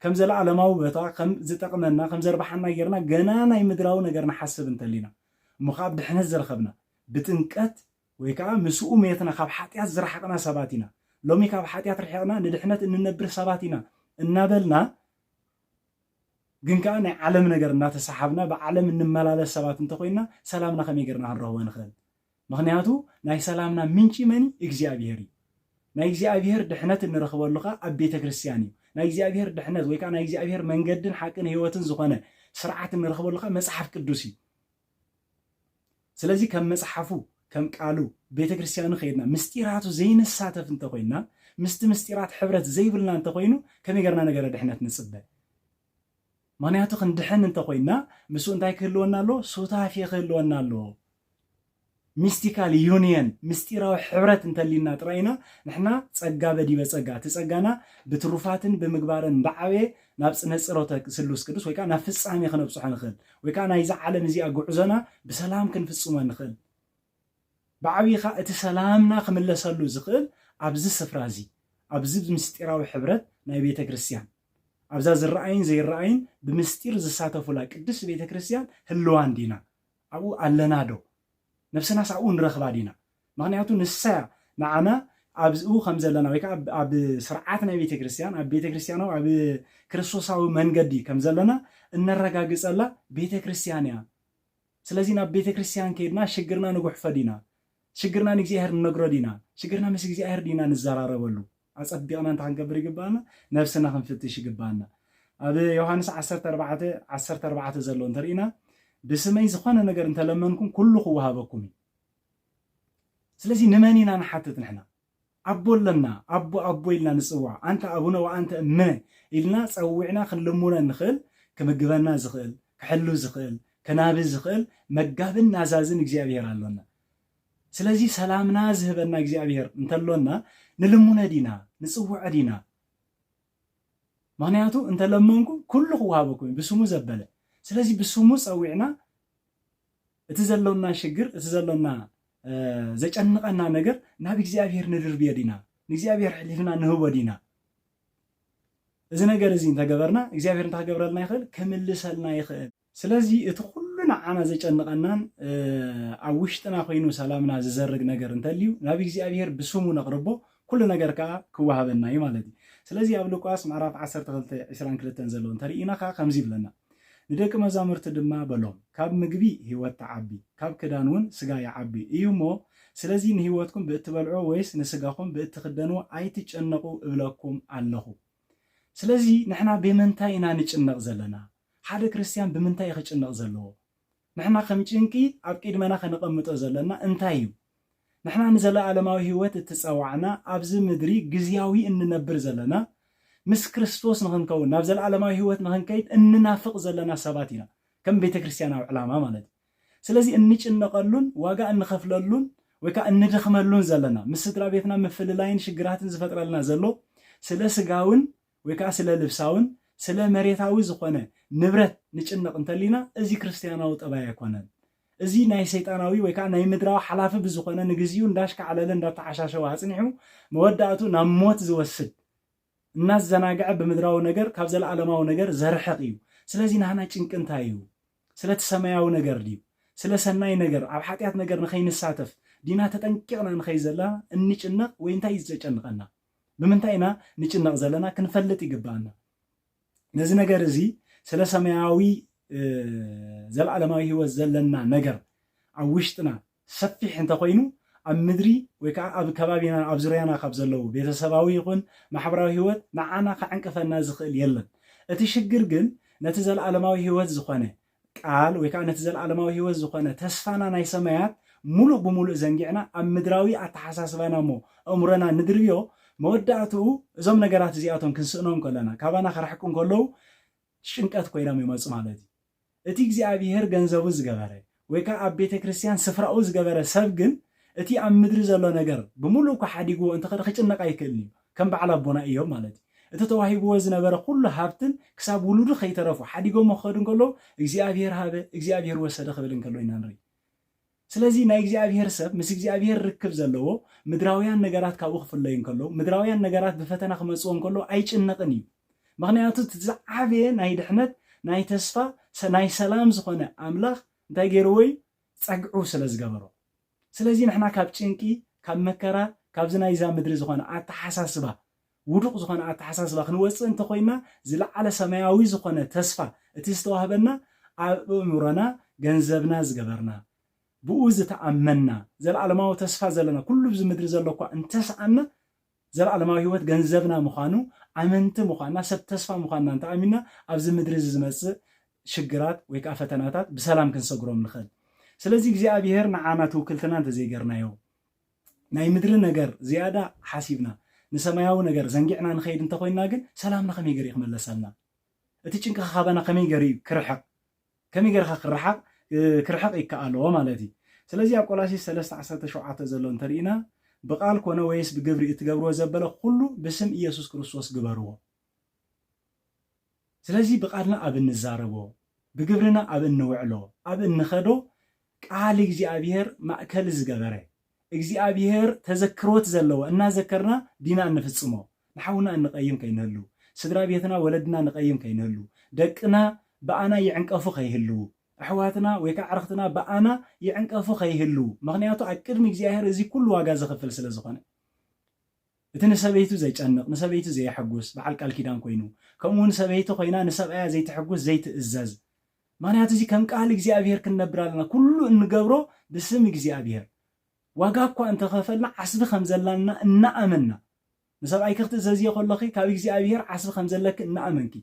كم زل عالماو بتا كم زتقمنا كم زربحنا غيرنا جنانا يمدراو نجرنا حسب انتلينا مخاب دحنا زرخبنا بتنقت ويكا مسؤو ميتنا خاب حاتيات زرحقنا سباتنا لومي كاب حاتيات رحقنا ندحنت ان نبر سباتنا እናበልና ግን ካነ ዓለም ነገር እናተሰሓብና በዓለም እንመላለስ ሰባት እንተኮይና ሰላምና ከመይገርና አንረኸው ንኽእል ምክንያቱ ናይ ሰላምና ምንጪ መኒ እግዚአብሔር ናይ እግዚአብሔር ድሕነት እንረኽበሉኻ ኣብ ቤተ ክርስቲያን ናይ እግዚአብሔር ድሕነት ወይ ከዓ ናይ እግዚአብሔር መንገድን ሓቅን ህይወትን ዝኾነ ስርዓት እንረኽበሉኻ መጽሓፍ ቅዱስ እዩ ስለዚህ ከም መጽሓፉ ከም ቃሉ ቤተ ክርስቲያኑ ኸይድና ምስጢራቱ ዘይንሳተፍ እንተኮይና ምስጢራት ሕብረት ዘይብልና እንተኮይኑ ከመይገርና ነገር ድሕነት ንጽበ ማንያቱ ክንድሕን እንተኮይና ምስኡ እንታይ ክህልወና ኣሎ ሱታፊ ክህልወና ኣሎ ሚስቲካል ዩኒየን ምስጢራዊ ሕብረት እንተሊና ጥራይና ንሕና ጸጋ በዲበ ጸጋ ትጸጋና ብትሩፋትን ብምግባርን ዳዓበየ ናብ ጽነጽሮተ ስሉስ ቅዱስ ወይ ከዓ ናብ ፍጻሜ ክነብጽሖ ንኽእል ወይ ከዓ ናይዚ ዓለም እዚኣ ጉዕዞና ብሰላም ክንፍጽሞ ንኽእል ብዓብይኻ እቲ ሰላምና ክምለሰሉ ዝኽእል ኣብዚ ስፍራ እዚ ኣብዚ ምስጢራዊ ሕብረት ናይ ቤተ ክርስቲያን ኣብዛ ዝረአይን ዘይረአይን ብምስጢር ዝሳተፉላ ቅዱስ ቤተ ክርስቲያን ህልዋን ዲና ኣብኡ ኣለና ዶ ነፍስና ሳኡ ንረኽባ ዲና ምክንያቱ ንሳያ ንዓና ኣብኡ ከም ዘለና ወይ ከዓ ኣብ ስርዓት ናይ ቤተ ክርስቲያን ኣብ ቤተ ክርስቲያናዊ ኣብ ክርስቶሳዊ መንገዲ ከም ዘለና እንረጋግፀላ ቤተ ክርስቲያን እያ ስለዚ ናብ ቤተ ክርስቲያን ከይድና ሽግርና ንጉሕፈ ዲና ሽግርና ንእግዚአብሔር ንነግሮ ዲና ሽግርና ምስ እግዚአብሔር ዲና ንዘራረበሉ ኣጸቢቕና እንታ ክንገብር ይግባና ነፍስና ክንፍትሽ ይግባና ኣብ ዮሐንስ 14 ዘሎ እንተሪእና ብስመይ ዝኾነ ነገር እንተለመንኩም ኩሉ ክወሃበኩም ስለዚ ንመኒና ንሓትት ንሕና ኣቦለና ኣቦ ኢልና ንጽዋዕ አንተ ኣቡነ ወአንተ እመ ኢልና ጸዊዕና ክንልሙነ ንኽእል ክምግበና ዝኽእል ክሕሉ ዝኽእል ከናብ ዝኽእል መጋብን ናዛዝን እግዚአብሔር ኣሎና ስለዚ ሰላምና ዝህበና እግዚአብሔር እንተሎና ንልሙነ ዲና ንጽውዕ ዲና ምክንያቱ እንተለመንኩም ኩሉ ክወሃበኩም ብስሙ ዘበለ ስለዚ ብስሙ ጸዊዕና እቲ ዘለውና ሽግር እቲ ዘለውና ዘጨንቀና ነገር ናብ እግዚአብሔር ንድርብየ ዲና ንእግዚአብሔር ሕሊፍና ንህቦ ዲና እዚ ነገር እዚ እንተገበርና እግዚአብሔር እንተገበረልና ይኽእል ከምልሰልና ይኽእል ስለዚ እቲ ኩሉ ንዓና ዘጨንቀናን ኣብ ውሽጥና ኮይኑ ሰላምና ዝዘርግ ነገር እንተልዩ ናብ እግዚአብሔር ብስሙ ነቕርቦ ኩሉ ነገር ከዓ ክወሃበና እዩ ማለት እዩ ስለዚ ኣብ ሉቃስ ምዕራፍ 12:22 ዘሎ እንተሪእና ከዓ ከምዚ ይብለና ንደቂ መዛሙርቲ ድማ በሎም ካብ ምግቢ ህይወት ተዓቢ ካብ ክዳን እውን ስጋ ይዓቢ እዩሞ ስለዚ ንህይወትኩም ብእትበልዖ ወይስ ንስጋኩም ብእትክደንዎ ኣይትጨነቁ እብለኩም ኣለኹ ስለዚ ንሕና ብምንታይ ኢና ንጭነቕ ዘለና ሓደ ክርስቲያን ብምንታይ ክጭነቕ ዘለዎ ንሕና ከም ጭንቂ ኣብ ቅድመና ከነቐምጦ ዘለና እንታይ እዩ ንሕና ንዘለኣለማዊ ህይወት እትጸዋዕና ኣብዚ ምድሪ ግዝያዊ እንነብር ዘለና ምስ ክርስቶስ ንኽንከውን ናብ ዘለኣለማዊ ህይወት ንኽንከይድ እንናፍቕ ዘለና ሰባት ኢና ከም ቤተ ክርስቲያናዊ ዕላማ ማለት እዩ ስለዚ እንጭነቐሉን ዋጋ እንኸፍለሉን ወይ ከዓ እንደኽመሉን ዘለና ምስ ስድራ ቤትና ምፍልላይን ሽግራትን ዝፈጥረልና ዘሎ ስለ ስጋውን ወይ ከዓ ስለ ልብሳውን ስለ መሬታዊ ዝኾነ ንብረት ንጭነቕ እንተሊና እዚ ክርስቲያናዊ ጠባይ ኣይኮነን እዚ ናይ ሰይጣናዊ ወይ ከዓ ናይ ምድራዊ ሓላፊ ብዝኾነ ንግዚኡ እንዳሽካዕለለ እንዳተዓሻሸወ ኣጽኒሑ መወዳእቱ ናብ ሞት ዝወስድ እናዘናግዐ ብምድራዊ ነገር ካብ ዘለኣለማዊ ነገር ዘርሕቕ እዩ ስለዚ ናህና ጭንቂ እንታይ እዩ ስለቲ ሰማያዊ ነገር ድዩ ስለ ሰናይ ነገር ኣብ ሓጢኣት ነገር ንኸይንሳተፍ ዲና ተጠንቂቕና ንኸይዘለና እንጭነቕ ወይ እንታይ እዩ ዘጨንቐና ብምንታይ ኢና ንጭነቕ ዘለና ክንፈልጥ ይግባአና ነዚ ነገር እዚ ስለ ሰማያዊ ዘለኣለማዊ ህይወት ዘለና ነገር ኣብ ውሽጥና ሰፊሕ እንተኮይኑ ኣብ ምድሪ ወይ ከዓ ኣብ ከባቢና ኣብ ዙርያና ካብ ዘለዉ ቤተሰባዊ ይኹን ማሕበራዊ ህይወት ንዓና ከዕንቅፈና ዝኽእል የለን እቲ ሽግር ግን ነቲ ዘለኣለማዊ ህይወት ዝኾነ ቃል ወይ ከዓ ነቲ ዘለኣለማዊ ህይወት ዝኾነ ተስፋና ናይ ሰማያት ሙሉእ ብሙሉእ ዘንጊዕና ኣብ ምድራዊ ኣተሓሳስባና እሞ እምሮና ንድርብዮ መወዳእትኡ እዞም ነገራት እዚኣቶም ክንስእኖም ከለና ካባና ክረሕቁ ከለዉ ጭንቀት ኮይኖም ይመፁ ማለት እዩ እቲ እግዚአብሔር ገንዘቡ ዝገበረ ወይ ከዓ ኣብ ቤተ ክርስቲያን ስፍራኡ ዝገበረ ሰብ ግን እቲ ኣብ ምድሪ ዘሎ ነገር ብሙሉእ ክሓዲግዎ እንተኸደ ክጭነቕ ኣይክእልን እዩ ከም በዓል ኣቦና እዮም ማለት እዩ እቲ ተዋሂብዎ ዝነበረ ኩሉ ሃብትን ክሳብ ውሉዱ ከይተረፉ ሓዲጎም ክኸዱ እንከሎ እግዚአብሔር ሃበ እግዚአብሔር ወሰደ ክብል እንከሎ ኢና ንርኢ ስለዚ ናይ እግዚአብሔር ሰብ ምስ እግዚአብሔር ርክብ ዘለዎ ምድራውያን ነገራት ካብኡ ክፍለዩ እንከሎ ምድራውያን ነገራት ብፈተና ክመፅዎ እንከሎ ኣይጭነቕን እዩ ምክንያቱ ትዝዓብየ ናይ ድሕነት ናይ ተስፋ ናይ ሰላም ዝኾነ ኣምላኽ እንታይ ገይሩወይ ፀግዑ ስለ ዝገበሮ ስለዚ ንሕና ካብ ጭንቂ ካብ መከራ ካብዚ ናይዛ ምድሪ ዝኾነ ኣተሓሳስባ ውዱቕ ዝኾነ ኣተሓሳስባ ክንወፅእ እንተኮይና ዝለዓለ ሰማያዊ ዝኾነ ተስፋ እቲ ዝተዋህበና ኣብ ኣእምሮና ገንዘብና ዝገበርና ብኡ ዝተኣመና ዘለዓለማዊ ተስፋ ዘለና ኩሉ ብዚ ምድሪ ዘሎ እኳ እንተሰኣና ዘለዓለማዊ ሂወት ገንዘብና ምዃኑ ኣመንቲ ምዃንና ሰብ ተስፋ ምዃንና እንተኣሚንና ኣብዚ ምድሪ ዝመፅእ ሽግራት ወይ ከዓ ፈተናታት ብሰላም ክንሰግሮም ንኽእል ስለዚ እግዚኣብሔር ንዓና ትውክልትና እንተዘይገርናዮ ናይ ምድሪ ነገር ዝያዳ ሓሲብና ንሰማያዊ ነገር ዘንጊዕና ንኸይድ እንተኮይና ግን ሰላምና ከመይ ገይሩ ክመለሰልና እቲ ጭንቅኻ ካባና ከመይ ገይሩ ከመይ ገይርካ ክርሕቕ ይከኣለዎ ማለት እዩ ስለዚ ኣብ ቆላሲስ 3:17 ዘሎ እንተሪእና ብቃል ኮነ ወይስ ብግብሪ እትገብርዎ ዘበለ ኩሉ ብስም ኢየሱስ ክርስቶስ ግበርዎ ስለዚ ብቃልና ኣብ እንዛረቦ ብግብርና ኣብ እንውዕሎ ኣብ እንኸዶ ቃል እግዚኣብሔር ማእከል ዝገበረ እግዚኣብሔር ተዘክሮት ዘለዎ እናዘከርና ዲና እንፍጽሞ ንሓውና እንቀይም ከይንህሉ ስድራ ቤትና ወለድና ንቀይም ከይንህሉ ደቅና በኣና ይዕንቀፉ ከይህሉ ኣሕዋትና ወይ ከዓ ዓርኽትና በኣና ይዕንቀፉ ከይህሉ ምክንያቱ ኣብ ቅድሚ እግዚኣብሔር እዚ ኩሉ ዋጋ ዘኽፍል ስለ ዝኾነ እቲ ንሰበይቱ ዘይጨንቕ ንሰበይቱ ዘይሐጉስ በዓል ቃል ኪዳን ኮይኑ ከምኡውን ሰበይቲ ኮይና ንሰብኣያ ዘይትሕጉስ ዘይትእዘዝ ምክንያቱ እዚ ከም ቃል እግዚኣብሔር ክንነብር ኣለና ኩሉ እንገብሮ ብስም እግዚኣብሔር ዋጋ እኳ እንተኸፈልና ዓስቢ ከም ዘላና እናኣመና ንሰብኣይ ክትእዘዝዮ ከለኺ ካብ እግዚኣብሔር ዓስቢ ከም ዘለክ እናኣመንኪ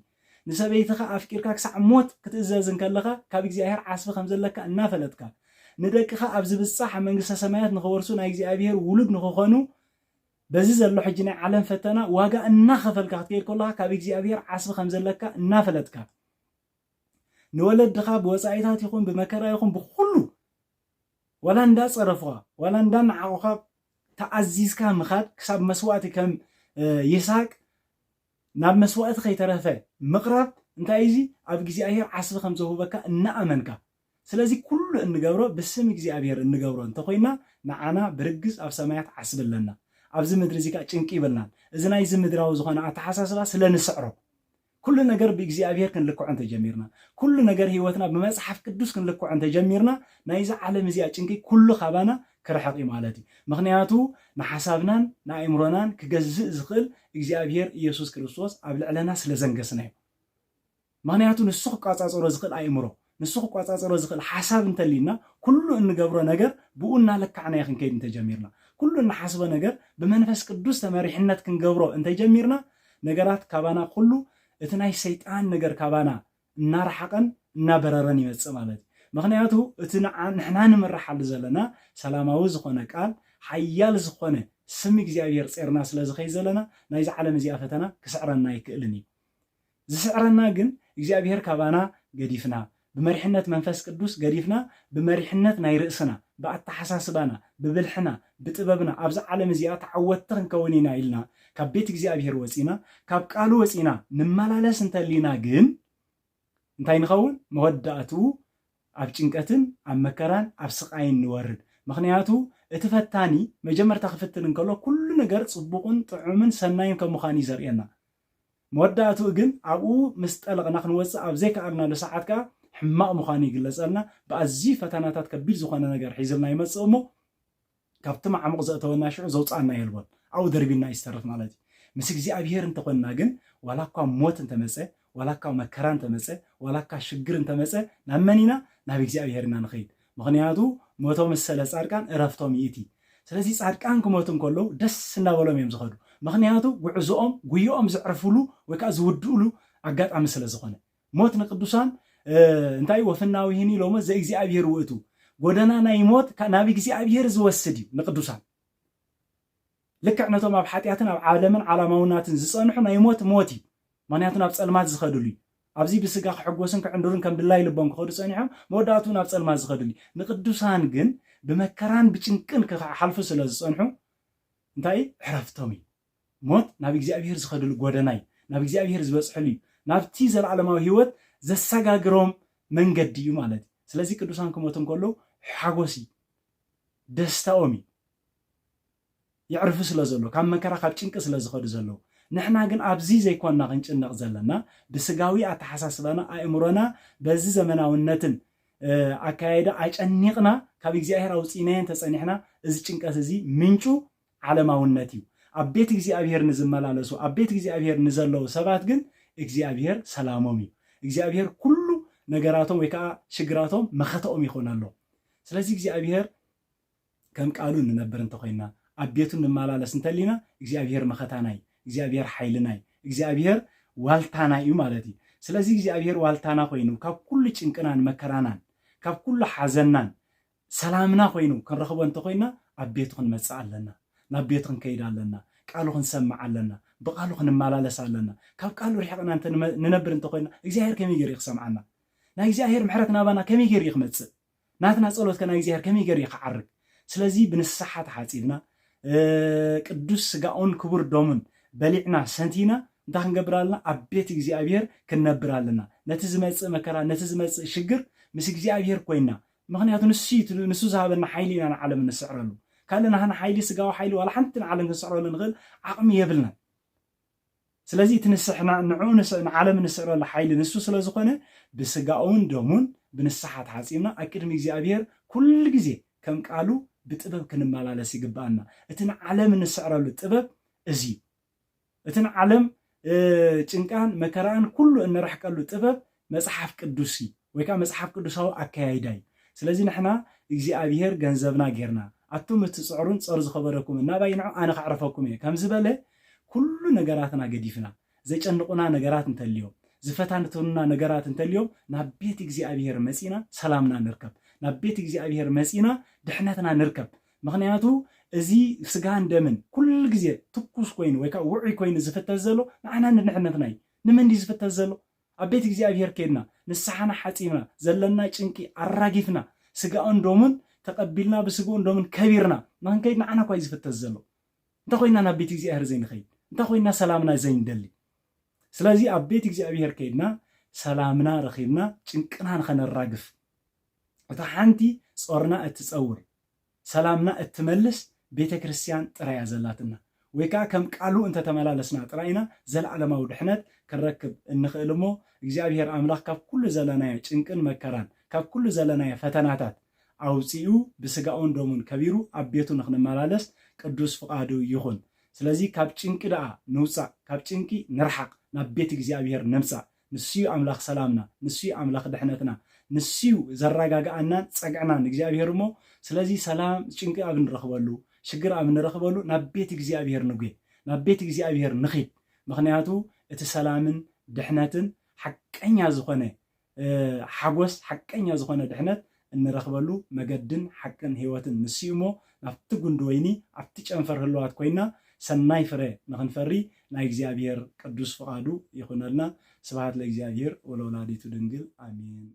ንሰበይትኻ ኣፍቂርካ ክሳዕ ሞት ክትእዘዝ ከለኻ ካብ እግዚኣብሔር ዓስቢ ከም ዘለካ እናፈለጥካ ንደቅኻ ኣብ ዝብፃሕ መንግስተ ሰማያት ንኽወርሱ ናይ እግዚኣብሔር ውሉድ ንኽኾኑ በዚ ዘሎ ሕጂ ናይ ዓለም ፈተና ዋጋ እናኸፈልካ ክትከይድ ከለኻ ካብ እግዚኣብሔር ዓስቢ ከም ዘለካ እናፈለጥካ ንወለድኻ ብወፃኢታት ይኹን ብመከራ ይኹን ብኩሉ ወላ እንዳፀረፍኻ ወላ እንዳንዓቑኻ ተኣዚዝካ ምኻድ ክሳብ መስዋእቲ ከም ይስሐቅ ናብ መስዋእቲ ከይተረፈ ምቕራብ እንታይ እዚ ኣብ እግዚኣብሔር ዓስቢ ከም ዘህበካ እናኣመንካ ስለዚ ኩሉ እንገብሮ ብስም እግዚኣብሔር እንገብሮ እንተኮይና ንዓና ብርግፅ ኣብ ሰማያት ዓስቢ ኣለና ኣብዚ ምድሪ እዚ ከዓ ጭንቂ ይብልናን እዚ ናይ ዚ ምድራዊ ዝኾነ ኣተሓሳስባ ስለ ንስዕሮ ኩሉ ነገር ብእግዚኣብሔር ክንልክዖ እንተጀሚርና ኩሉ ነገር ሂወትና ብመፅሓፍ ቅዱስ ክንልክዖ እንተጀሚርና ናይዚ ዓለም እዚኣ ጭንቂ ኩሉ ካባና ክርሕቕ እዩ ማለት እዩ ምክንያቱ ንሓሳብናን ንኣእምሮናን ክገዝእ ዝኽእል እግዚኣብሔር ኢየሱስ ክርስቶስ ኣብ ልዕለና ስለ ዘንገስና እዩ ምክንያቱ ንሱ ክቋፃፀሮ ዝኽእል ኣእምሮ ንሱ ክቋፃፀሮ ዝኽእል ሓሳብ እንተሊና ኩሉ እንገብሮ ነገር ብኡ እናለካዕና ክንከይድ እንተጀሚርና ኩሉ እናሓስቦ ነገር ብመንፈስ ቅዱስ ተመሪሕነት ክንገብሮ እንተጀሚርና ነገራት ካባና ኩሉ እቲ ናይ ሰይጣን ነገር ካባና እናረሓቐን እናበረረን ይመፅእ ማለት እዩ ምክንያቱ እቲ ንሕና ንምራሓሉ ዘለና ሰላማዊ ዝኾነ ቃል ሓያል ዝኾነ ስም እግዚኣብሔር ፄርና ስለ ዝኸይ ዘለና ናይዚ ዓለም እዚኣ ፈተና ክስዕረና ይክእልን እዩ ዝስዕረና ግን እግዚኣብሔር ካባና ገዲፍና بمرحنة منفس قدوس قريفنا بمرحنة نيرئسنا بأتحساسبنا ببلحنا بتبابنا أبزع عالم زيات عودتن كونينا إلنا كاب بيت እግዚአብሔር ወፂና ካብ ቃሉ ወፂና ንመላለስ እንተሊና ግን እንታይ ንኸውን መወዳእቱ ኣብ ጭንቀትን ኣብ መከራን ኣብ ስቃይን ንወርድ ምክንያቱ እቲ ፈታኒ መጀመርታ ክፍትን እንከሎ ኩሉ ነገር ጽቡቕን ጥዑምን ሰናይን ከም ምዃኑ ይዘርየና መወዳእቱ ግን ኣብኡ ምስጠለቕና ክንወፅእ ኣብ ዘይከኣልና ለሰዓትካ ሕማቕ ምዃኑ ይግለጸልና በኣዚ ፈተናታት ከቢድ ዝኾነ ነገር ሒዝልና ይመጽእ እሞ ካብቲ ማዕሙቕ ዘእተወና ሽዑ ዘውፃና የልቦን أو دربنا يسترف مالتي مس እግዚአብሔር እንተኮንና ግን ወላካ ሞት እንተመፀ ወላካ መከራ እንተመፀ ወላካ ሽግር እንተመፀ ናመኒና ናብ እግዚአብሔርና ንኸይድ ምክንያቱ ሞቶ መሰለ ጻድቃን እረፍቶም ይእቲ ስለዚህ ጻድቃን ክሞት እንከሎ ደስ እናበሎም እዮም ዝኸዱ ምክንያቱ ጉዕዞኦም ጉዮኦም ዝዕርፍሉ ወይ ከዓ ዝውድኡሉ አጋጣሚ ስለ ዝኾነ ሞት ንቅዱሳን እንታይ ወፍናዊ ህኒ ሎሞ ዘእግዚአብሔር ውእቱ ጎደና ናይ ሞት ናብ እግዚአብሔር ዝወስድ እዩ ንቅዱሳን لكعنتهم بحياتنا بعالمنا علامونات زصنحوا نايموت موتي معناتنا بصلمات زخدلي ابزي بسغا حغوسن كعندورن كم دلاي لبون كخدو صنيحهم موداتونا بصلمات زخدلي نقدوسان جن بمكران بچنقن كحلفو سلازصنحوا انتاي عرفتومي موت ناب እግዚአብሔር زخدلو غودناي ناب እግዚአብሔር زبصحلي نابتي زلعلماوي هيوت زسغاغروم منغديو مالتي ስለዚህ ቅዱሳን ከሞተን ኮሎ ሓጎሲ ደስታኦሚ يعرف سلازلو كم مكرا خاب چنك سلازخد زلو نحنا جن أبزي زي كنا غنشنق زلنا بسجاوي أتحسسنا أمرنا بزي زمنا والنتن أكايدا عايش أنيقنا كابيك زي أهرا وسينين تسأنيحنا إذا تشنك أسزي منشو على ما والنتيو أبيت إجزي أبير نزل ملالسو أبيت إجزي أبير نزل له سبات جن إجزي أبير سلامومي إجزي أبير كله نجاراتهم ويكا شجراتهم مخطئهم يخون الله سلازي إجزي أبير كم قالوا ننبر انتقينا أبيتون الملالس انتلينا إجزي أبير مخطاناي إجزي أبير حيلناي إجزي أبير والتاناي مالتي سلازي إجزي أبير والتانا خوينو كاب كل چنكنان مكرانان كاب كل حزنان سلامنا خوينو كن رخبو انتقينا أبيتون مسعى لنا نبيتون كيدا لنا قالوا نسمع لنا بقالوا نملالس لنا كاب قالوا ريحنا انت ننبر انتقينا إجزي أبير كم يجري يسمعنا نا إجزي أبير محرتنا بانا كم يجري يخمص ناتنا صلوت كنا إجزي أبير كم يجري يحرك سلازي بنصحة حاسبنا قدوس سغاون كبر دومن بلعنا سنتينا داخن قبرالنا أبيت إجزيابير كنبرالنا نتزمت مكرا نتزمت شجر مس إجزيابير كوينا مغنياتو نسو زهابنا حيلينا على عالم نسعرلو قال لنا هنا حيلي سغاو حيلي ولا حنتنا عالم نسعرلو نغل عقم يبلنا سلازي تنسحنا نعون عالم نسعرلو حيلي نسو سلازو قنا بسغاون دومن بنصحة حاسبنا أكيد إجزيابير كل جزي كم قالوا بتبب كنمالالس يقبانا اتنا علم نسعرلو تبب ازي اتنا علم چنقان مكران كله ان راح قالو تبب مصحف قدسي ويكا مصحف قدساو اكايداي سلازي نحنا اغزيابير ገንዘብና ጌርና አቱም ትጽሩን ጸር ዝخبركم እና ባይናው አና خعرفكم ከም ዝበለ ኩሉ ነገራትና ገዲፍና ዘጨንቁና ነገራት እንተልዮ ዝፈታንቱና ነገራት እንተልዮ ናብ ቤት እግዚአብሔር መጺና ሰላምና ንርከብ ናብ ቤት እግዚአብሔር መጺና ድሕነትና ንርከብ ምክንያቱ እዚ ስጋን ደምን ኩሉ ግዜ ትኩስ ኮይኑ ወይካ ውዑይ ኮይኑ ዝፈተዝ ዘሎ ንዓና ንድሕነትናይ ንመንዲ ዝፈተዝ ዘሎ ኣብ ቤት እግዚአብሔር ከይድና ንስሓና ሓጺምና ዘለና ጭንቂ ኣራጊፍና ስጋን ዶምን ተቀቢልና በስጋን ዶምን ከቢርና ማን ከይድና ዓና ኳይ ዝፈተዝ ዘሎ እንተኮይና ናብ ቤት እግዚአብሔር ዘይንኸይ እንተኮይና ሰላምና ዘይንደሊ ስለዚ ኣብ ቤት እግዚአብሔር ከይድና ሰላምና ረኺብና ጭንቅና ንኸነራግፍ እታ ሓንቲ ጾርና እትጸውር ሰላምና እትመልስ ቤተ ክርስቲያን ጥራያ ዘላትና ወይካ ከም ቃሉ እንተ ተመላለስና ጥራይና ዘለዓለማዊ ድሕነት ከረክብ እንኽእልሞ እግዚአብሔር አምላክ ካብ ኩሉ ዘለናየ ጭንቅን መከራን ካብ ኩሉ ዘለናየ ፈተናታት አውጽኡ ብስጋውን ዶሙን ከቢሩ አቤቱ ንኽንመላለስ ቅዱስ ፍቃዱ ይኹን ስለዚ ካብ ጭንቂ ደኣ ንውፃእ ካብ ጭንቂ ንርሓቅ ናብ ቤት እግዚአብሔር ንምፃእ ንስዩ አምላክ ሰላምና ንስዩ አምላክ ድሕነትና ንስዩ ዘረጋጋአናን ጸግዕናን እግዚአብሔር ሞ ስለዚ ሰላም ጭንቂ ኣብ ንረኽበሉ ሽግር ኣብ ንረኽበሉ ናብ ቤት እግዚአብሔር ንጉየ ናብ ቤት እግዚአብሔር ንኺድ ምክንያቱ እቲ ሰላምን ድሕነትን ሓቀኛ ዝኾነ ሓጎስ ሓቀኛ ዝኾነ ድሕነት እንረኽበሉ መገድን ሓቅን ህይወትን ንስዩ ሞ ናብቲ ጉንዲ ወይኒ ኣብቲ ጨንፈር ህልዋት ኮይና ሰናይ ፍረ ንኽንፈሪ ናይ እግዚአብሔር ቅዱስ ፍቃዱ ይኹነልና ስብሐት ለእግዚአብሔር ወለወላዲቱ ድንግል አሜን